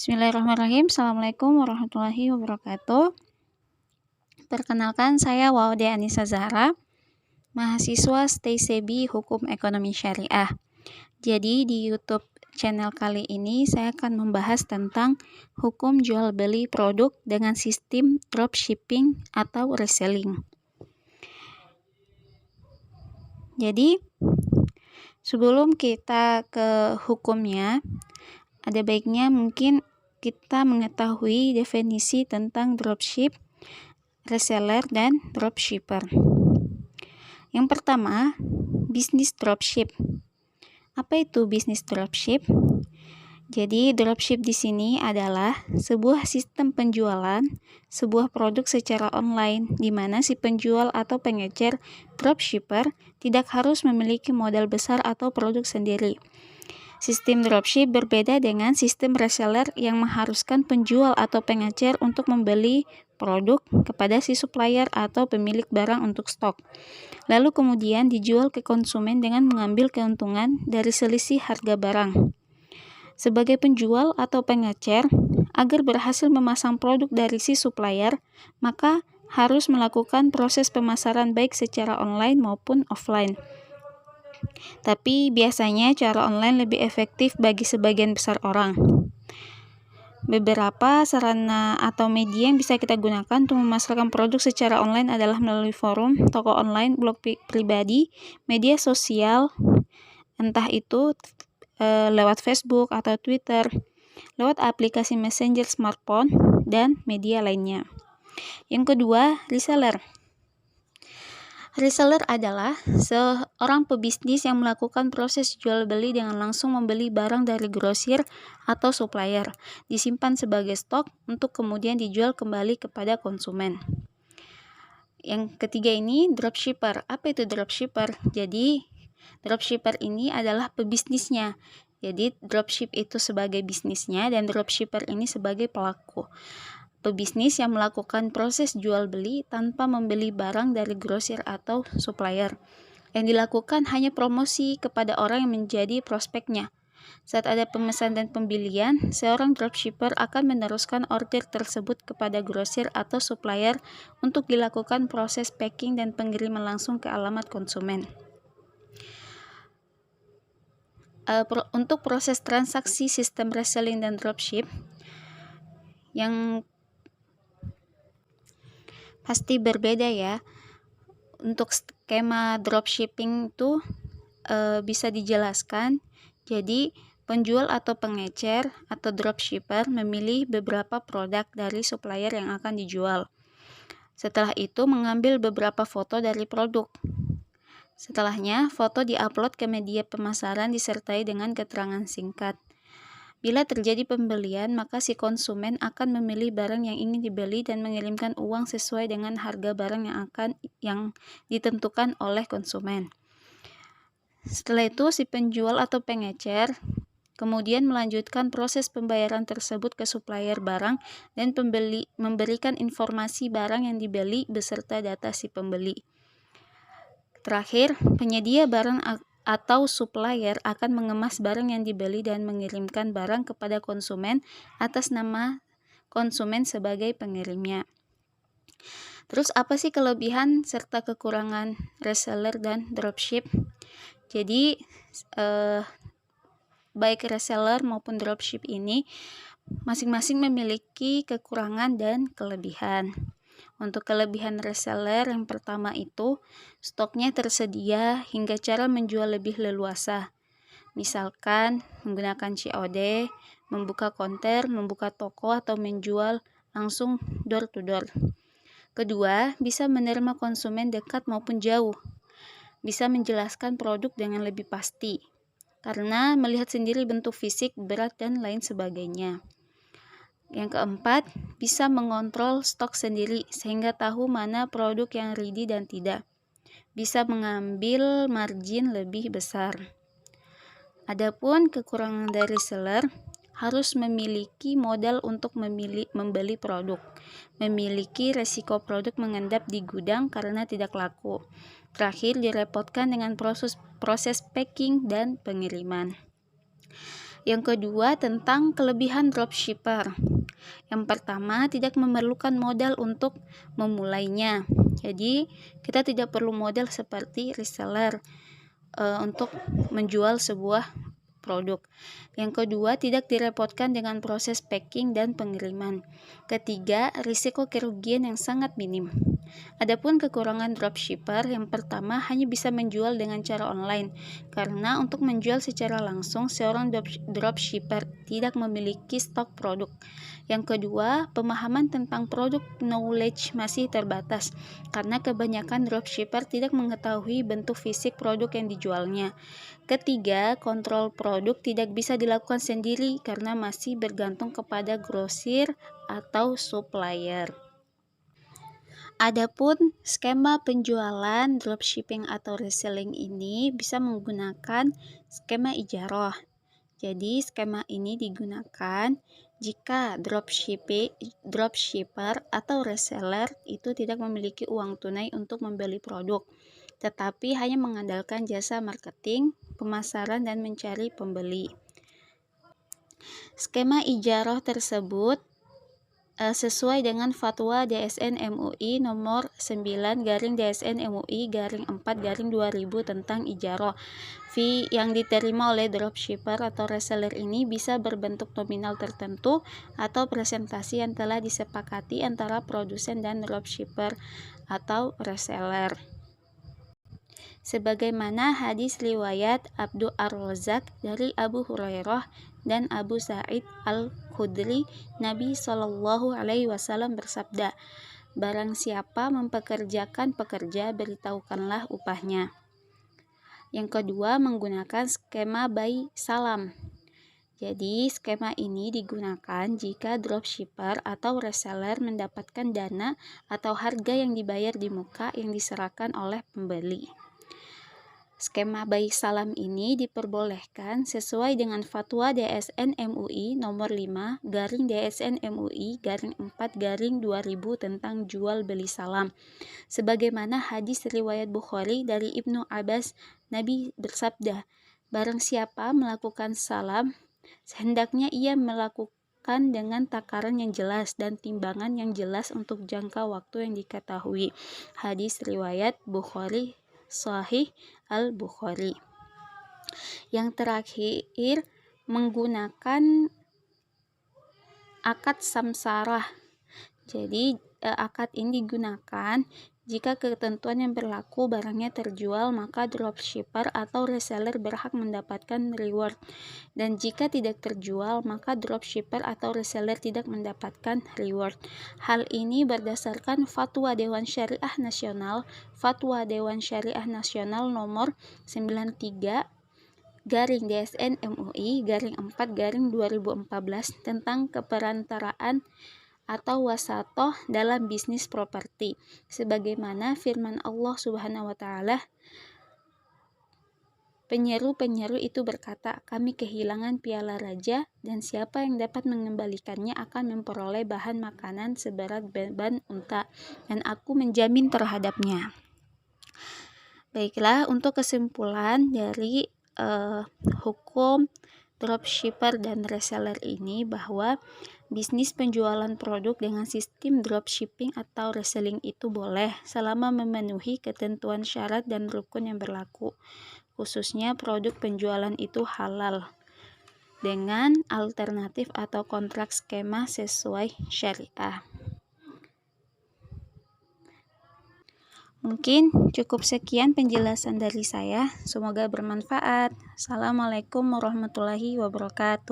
Bismillahirrahmanirrahim. Assalamualaikum warahmatullahi wabarakatuh. Perkenalkan, saya Waude Anissa Zahra, mahasiswa Stay Sebi Hukum Ekonomi Syariah. Jadi di YouTube channel kali ini saya akan membahas tentang hukum jual beli produk dengan sistem dropshipping atau reselling. Jadi sebelum kita ke hukumnya, ada baiknya mungkin kita mengetahui definisi tentang dropship, reseller, dan dropshipper. Yang pertama, bisnis dropship. Apa itu bisnis dropship? Jadi, dropship di sini adalah sebuah sistem penjualan sebuah produk secara online di mana si penjual atau pengecer dropshipper tidak harus memiliki modal besar atau produk sendiri. Sistem dropship berbeda dengan sistem reseller yang mengharuskan penjual atau pengecer untuk membeli produk kepada si supplier atau pemilik barang untuk stok. Lalu kemudian dijual ke konsumen dengan mengambil keuntungan dari selisih harga barang. Sebagai penjual atau pengecer, agar berhasil memasang produk dari si supplier, maka harus melakukan proses pemasaran baik secara online maupun offline. Tapi biasanya cara online lebih efektif bagi sebagian besar orang. Beberapa sarana atau media yang bisa kita gunakan untuk memasarkan produk secara online adalah melalui forum, toko online, blog pribadi, media sosial, entah itu lewat Facebook atau Twitter, lewat aplikasi Messenger smartphone, dan media lainnya. Yang kedua, reseller. Reseller adalah seorang pebisnis yang melakukan proses jual beli dengan langsung membeli barang dari grosir atau supplier, disimpan sebagai stok untuk kemudian dijual kembali kepada konsumen. Yang ketiga ini dropshipper. Apa itu dropshipper? Jadi dropshipper ini adalah pebisnisnya. Jadi dropship itu sebagai bisnisnya dan dropshipper ini sebagai pelaku. Pebisnis yang melakukan proses jual beli tanpa membeli barang dari grosir atau supplier. Yang dilakukan hanya promosi kepada orang yang menjadi prospeknya. Saat ada pemesan dan pembelian, seorang dropshipper akan meneruskan order tersebut kepada grosir atau supplier untuk dilakukan proses packing dan pengiriman langsung ke alamat konsumen. Untuk proses transaksi sistem reselling dan dropship, yang pasti berbeda ya. Untuk skema dropshipping itu bisa dijelaskan. Jadi penjual atau pengecer atau dropshipper memilih beberapa produk dari supplier yang akan dijual. Setelah itu mengambil beberapa foto dari produk. Setelahnya foto diupload ke media pemasaran disertai dengan keterangan singkat. Bila terjadi pembelian, maka si konsumen akan memilih barang yang ingin dibeli dan mengirimkan uang sesuai dengan harga barang yang ditentukan oleh konsumen. Setelah itu, si penjual atau pengecer kemudian melanjutkan proses pembayaran tersebut ke supplier barang dan pembeli memberikan informasi barang yang dibeli beserta data si pembeli. Terakhir, penyedia barang atau supplier akan mengemas barang yang dibeli dan mengirimkan barang kepada konsumen atas nama konsumen sebagai pengirimnya. Terus apa sih kelebihan serta kekurangan reseller dan dropship? Jadi baik reseller maupun dropship ini masing-masing memiliki kekurangan dan kelebihan. Untuk kelebihan reseller yang pertama itu stoknya tersedia hingga cara menjual lebih leluasa. Misalkan menggunakan COD, membuka konter, membuka toko atau menjual langsung door to door. Kedua, bisa menerima konsumen dekat maupun jauh. Bisa menjelaskan produk dengan lebih pasti karena melihat sendiri bentuk fisik, berat, dan lain sebagainya. Yang keempat, bisa mengontrol stok sendiri sehingga tahu mana produk yang ready dan tidak. Bisa mengambil margin lebih besar. Adapun kekurangan dari seller, harus memiliki modal untuk membeli produk. Memiliki resiko produk mengendap di gudang karena tidak laku. Terakhir, direpotkan dengan proses packing dan pengiriman. Yang kedua, tentang kelebihan dropshipper. Yang pertama, tidak memerlukan modal untuk memulainya. Jadi, kita tidak perlu modal seperti reseller untuk menjual sebuah produk. Yang kedua, tidak direpotkan dengan proses packing dan pengiriman. Ketiga, risiko kerugian yang sangat minim. Adapun kekurangan dropshipper, yang pertama hanya bisa menjual dengan cara online, karena untuk menjual secara langsung seorang dropshipper tidak memiliki stok produk. Yang kedua, pemahaman tentang produk knowledge masih terbatas, karena kebanyakan dropshipper tidak mengetahui bentuk fisik produk yang dijualnya. Ketiga, kontrol produk tidak bisa dilakukan sendiri karena masih bergantung kepada grosir atau supplier. Adapun skema penjualan dropshipping atau reselling ini bisa menggunakan skema ijarah. Jadi skema ini digunakan jika dropshipper atau reseller itu tidak memiliki uang tunai untuk membeli produk, tetapi hanya mengandalkan jasa marketing, pemasaran, dan mencari pembeli. Skema ijarah tersebut sesuai dengan Fatwa DSN MUI nomor 9/DSN MUI/4/2000 tentang ijarah. Fee yang diterima oleh dropshipper atau reseller ini bisa berbentuk nominal tertentu atau presentasi yang telah disepakati antara produsen dan dropshipper atau reseller. Sebagaimana hadis riwayat Abdu Ar-Razzaq dari Abu Hurairah dan Abu Sa'id Al-Khudri, Nabi Shallallahu Alaihi Wasallam bersabda, barang siapa mempekerjakan pekerja, beritahukanlah upahnya. Yang kedua, menggunakan skema buy salam. Jadi skema ini digunakan jika dropshipper atau reseller mendapatkan dana atau harga yang dibayar di muka yang diserahkan oleh pembeli. Skema buy salam ini diperbolehkan sesuai dengan Fatwa DSN MUI nomor 5/DSN MUI/4/2000 tentang jual beli salam. Sebagaimana hadis riwayat Bukhari dari Ibnu Abbas, Nabi bersabda, barang siapa melakukan salam, hendaknya ia melakukan dengan takaran yang jelas dan timbangan yang jelas untuk jangka waktu yang diketahui. Hadis riwayat Bukhari, Sahih Al-Bukhari. Yang terakhir, menggunakan akad samsarah. Jadi akad ini digunakan jika ketentuan yang berlaku barangnya terjual, maka dropshipper atau reseller berhak mendapatkan reward, dan jika tidak terjual, maka dropshipper atau reseller tidak mendapatkan reward. Hal ini berdasarkan Fatwa Dewan Syariah Nasional, Fatwa Dewan Syariah Nasional nomor 93/DSN MUI/4/2014 tentang keperantaraan atau wasatoh dalam bisnis properti, sebagaimana firman Allah Subhanahu wa Ta'ala, penyeru-penyeru itu berkata, kami kehilangan piala raja, dan siapa yang dapat mengembalikannya akan memperoleh bahan makanan seberat beban unta, dan aku menjamin terhadapnya. Baiklah, untuk kesimpulan dari hukum dropshipper dan reseller ini, bahwa bisnis penjualan produk dengan sistem dropshipping atau reselling itu boleh selama memenuhi ketentuan syarat dan rukun yang berlaku, khususnya produk penjualan itu halal dengan alternatif atau kontrak skema sesuai syariah. Mungkin cukup sekian penjelasan dari saya, semoga bermanfaat. Assalamualaikum warahmatullahi wabarakatuh.